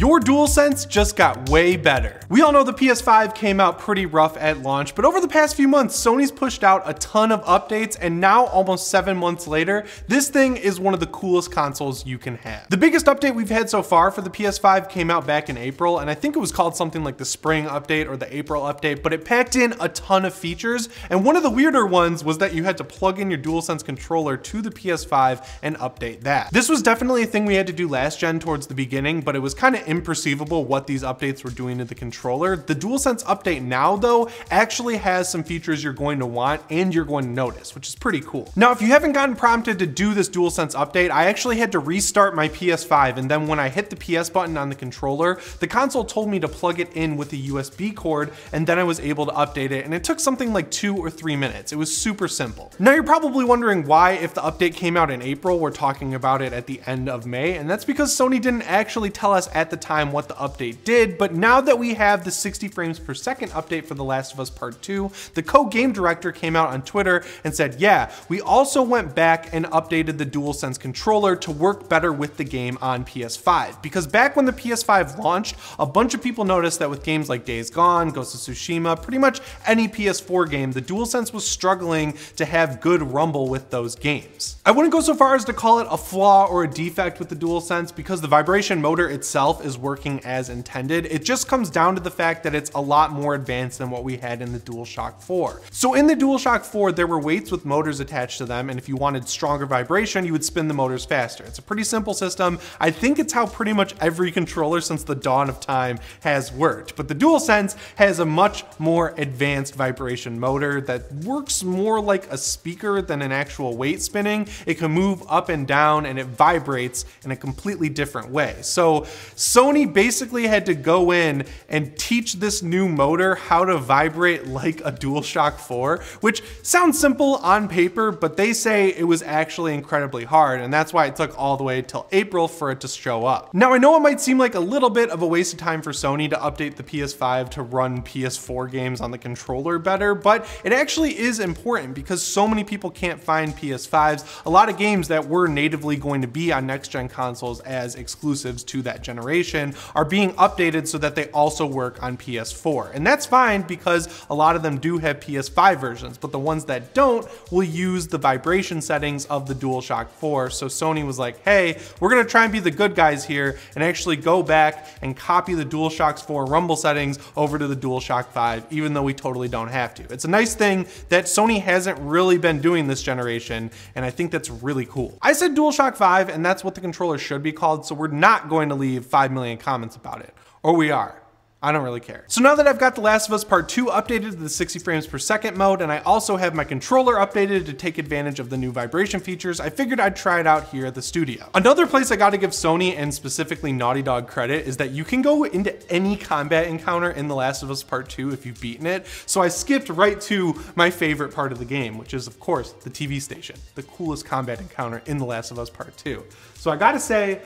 Your DualSense just got way better. We all know the PS5 came out pretty rough at launch, but over the past few months, Sony's pushed out a ton of updates, and now almost 7 months later, this thing is one of the coolest consoles you can have. The biggest update we've had so far for the PS5 came out back in April, and I think it was called something like the spring update or the April update, but it packed in a ton of features, and one of the weirder ones was that you had to plug in your DualSense controller to the PS5 and update that. This was definitely a thing we had to do last gen towards the beginning, but it was kind of imperceivable what these updates were doing to the controller. The DualSense update now, though, actually has some features you're going to want and you're going to notice, which is pretty cool. Now, if you haven't gotten prompted to do this DualSense update, I actually had to restart my PS5, and then when I hit the PS button on the controller, the console told me to plug it in with a USB cord, and then I was able to update it, and it took something like 2 or 3 minutes. It was super simple. Now, you're probably wondering why, if the update came out in April, we're talking about it at the end of May, and that's because Sony didn't actually tell us at the time what the update did, but now that we have the 60 frames per second update for The Last of Us Part 2, the co-game director came out on Twitter and said, yeah, we also went back and updated the DualSense controller to work better with the game on PS5. Because back when the PS5 launched, a bunch of people noticed that with games like Days Gone, Ghost of Tsushima, pretty much any PS4 game, the DualSense was struggling to have good rumble with those games. I wouldn't go so far as to call it a flaw or a defect with the DualSense because the vibration motor itself is working as intended. It just comes down to the fact that it's a lot more advanced than what we had in the DualShock 4. So in the DualShock 4, there were weights with motors attached to them, and if you wanted stronger vibration, you would spin the motors faster. It's a pretty simple system. I think it's how pretty much every controller since the dawn of time has worked, but the DualSense has a much more advanced vibration motor that works more like a speaker than an actual weight spinning. It can move up and down, and it vibrates in a completely different way. So Sony basically had to go in and teach this new motor how to vibrate like a DualShock 4, which sounds simple on paper, but they say it was actually incredibly hard, and that's why it took all the way till April for it to show up. Now, I know it might seem like a little bit of a waste of time for Sony to update the PS5 to run PS4 games on the controller better, but it actually is important because so many people can't find PS5s. A lot of games that were natively going to be on next-gen consoles as exclusives to that generation are being updated so that they also work on PS4. And that's fine because a lot of them do have PS5 versions, but the ones that don't will use the vibration settings of the DualShock 4. So Sony was like, hey, we're gonna try and be the good guys here and actually go back and copy the DualShock 4 rumble settings over to the DualShock 5, even though we totally don't have to. It's a nice thing that Sony hasn't really been doing this generation, and I think that's really cool. I said DualShock 5, and that's what the controller should be called, so we're not going to leave 5 million comments about it. Or we are. I don't really care. So now that I've got The Last of Us Part 2 updated to the 60 frames per second mode, and I also have my controller updated to take advantage of the new vibration features, I figured I'd try it out here at the studio. Another place I gotta give Sony and specifically Naughty Dog credit is that you can go into any combat encounter in The Last of Us Part 2 if you've beaten it. So I skipped right to my favorite part of the game, which is of course the TV station, the coolest combat encounter in The Last of Us Part 2. So I gotta say,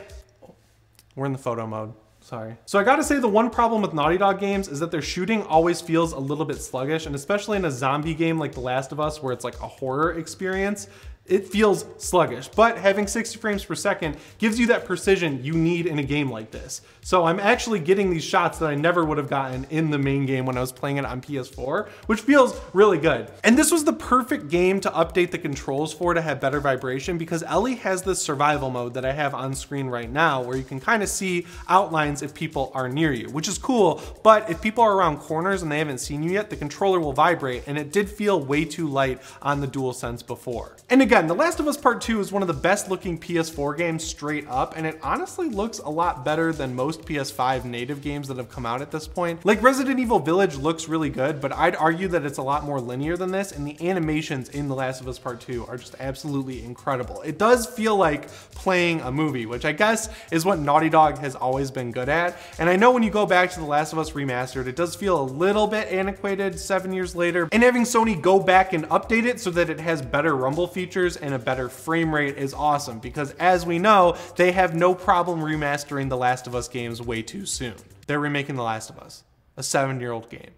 we're in the photo mode. Sorry. So I gotta say the one problem with Naughty Dog games is that their shooting always feels a little bit sluggish, and especially in a zombie game like The Last of Us where it's like a horror experience, it feels sluggish, but having 60 frames per second gives you that precision you need in a game like this. So I'm actually getting these shots that I never would have gotten in the main game when I was playing it on PS4, which feels really good. And this was the perfect game to update the controls for to have better vibration because Ellie has this survival mode that I have on screen right now where you can kind of see outlines if people are near you, which is cool, but if people are around corners and they haven't seen you yet, the controller will vibrate, and it did feel way too light on the DualSense before. And again, The Last of Us Part 2 is one of the best looking PS4 games straight up, and it honestly looks a lot better than most PS5 native games that have come out at this point. Like Resident Evil Village looks really good, but I'd argue that it's a lot more linear than this, and the animations in The Last of Us Part 2 are just absolutely incredible. It does feel like playing a movie, which I guess is what Naughty Dog has always been good at. And I know when you go back to The Last of Us Remastered, it does feel a little bit antiquated 7 years later, and having Sony go back and update it so that it has better rumble features and a better frame rate is awesome because, as we know, they have no problem remastering The Last of Us games way too soon. They're remaking The Last of Us, a 7-year-old game.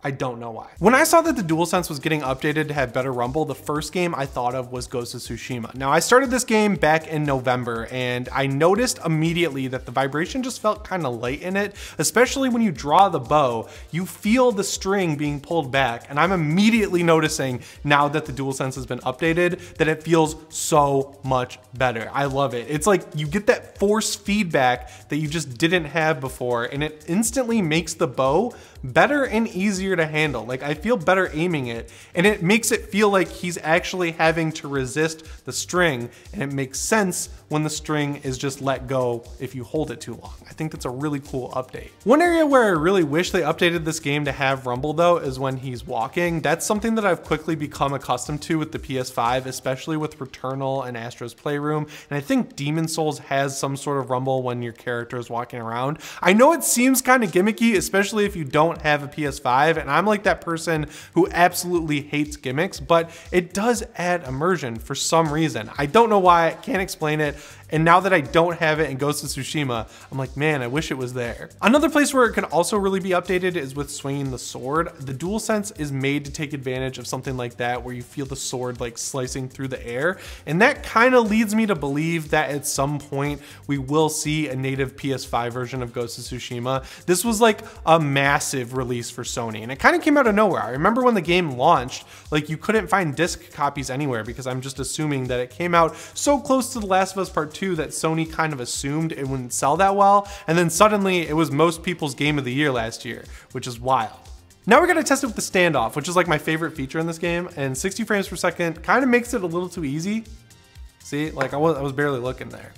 I don't know why. When I saw that the DualSense was getting updated to have better rumble, the first game I thought of was Ghost of Tsushima. Now I started this game back in November and I noticed immediately that the vibration just felt kind of light in it, especially when you draw the bow, you feel the string being pulled back. And I'm immediately noticing now that the DualSense has been updated that it feels so much better. I love it. It's like you get that force feedback that you just didn't have before, and it instantly makes the bow better and easier to handle. Like I feel better aiming it, and it makes it feel like he's actually having to resist the string, and it makes sense when the string is just let go if you hold it too long. I think that's a really cool update. One area where I really wish they updated this game to have rumble though is when he's walking. That's something that I've quickly become accustomed to with the PS5, especially with Returnal and Astro's Playroom, and I think Demon's Souls has some sort of rumble when your character is walking around. I know it seems kind of gimmicky, especially if you don't have a PS5, and I'm like that person who absolutely hates gimmicks, but it does add immersion for some reason. I don't know why, I can't explain it. And now that I don't have it in Ghost of Tsushima, I'm like, man, I wish it was there. Another place where it could also really be updated is with swinging the sword. The DualSense is made to take advantage of something like that, where you feel the sword like slicing through the air. And that kind of leads me to believe that at some point we will see a native PS5 version of Ghost of Tsushima. This was like a massive release for Sony, and it kind of came out of nowhere. I remember when the game launched, like you couldn't find disc copies anywhere because I'm just assuming that it came out so close to The Last of Us Part 2 that Sony kind of assumed it wouldn't sell that well, and then suddenly it was most people's game of the year last year, which is wild. Now we're gonna test it with the standoff, which is like my favorite feature in this game, and 60 frames per second kind of makes it a little too easy. See, like I was barely looking there.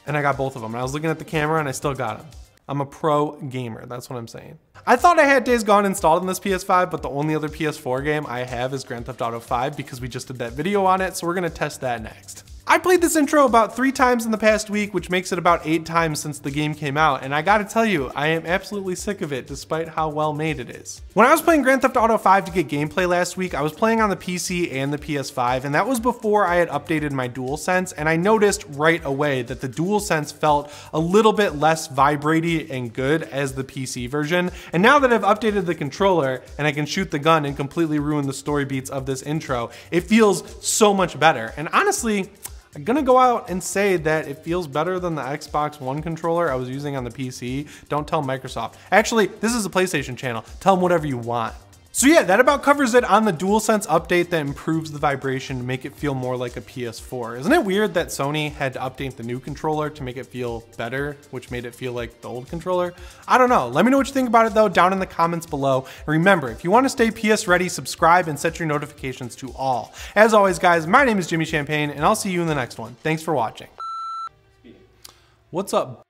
And I got both of them, and I was looking at the camera and I still got them. I'm a pro gamer, that's what I'm saying. I thought I had Days Gone installed on this PS5, but the only other PS4 game I have is Grand Theft Auto 5 because we just did that video on it, so we're gonna test that next. I played this intro about 3 times in the past week, which makes it about 8 times since the game came out, and I gotta tell you, I am absolutely sick of it despite how well made it is. When I was playing Grand Theft Auto 5 to get gameplay last week, I was playing on the PC and the PS5, and that was before I had updated my DualSense, and I noticed right away that the DualSense felt a little bit less vibraty and good as the PC version, and now that I've updated the controller and I can shoot the gun and completely ruin the story beats of this intro, it feels so much better. And honestly, I'm gonna go out and say that it feels better than the Xbox One controller I was using on the PC. Don't tell Microsoft. Actually, this is a PlayStation channel. Tell them whatever you want. So yeah, that about covers it on the DualSense update that improves the vibration to make it feel more like a PS4. Isn't it weird that Sony had to update the new controller to make it feel better, which made it feel like the old controller? I don't know. Let me know what you think about it though down in the comments below. And remember, if you want to stay PS ready, subscribe and set your notifications to all. As always guys, my name is Jimmy Champagne and I'll see you in the next one. Thanks for watching. What's up?